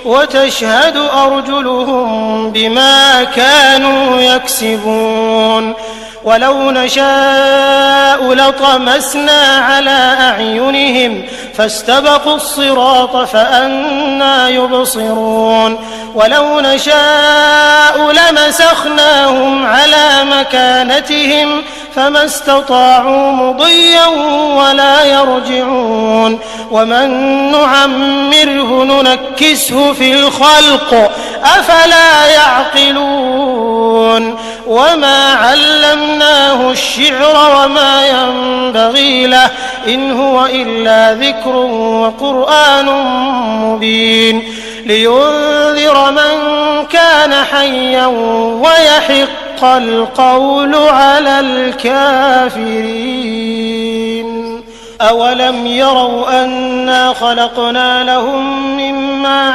وتشهد أرجلهم بما كانوا يكسبون ولو نشاء لطمسنا على أعينهم فاستبقوا الصراط فأنى يبصرون ولو نشاء لمسخناهم على مكانتهم فما استطاعوا مضيا ولا يرجعون ومن نعمره ننكسه في الخلق أفلا يعقلون وما علمناه الشعر وما ينبغي له إن هو إلا ذكر وقرآن مبين لينذر من كان حيا ويحق القول على الكافرين أولم يروا أنا خلقنا لهم مما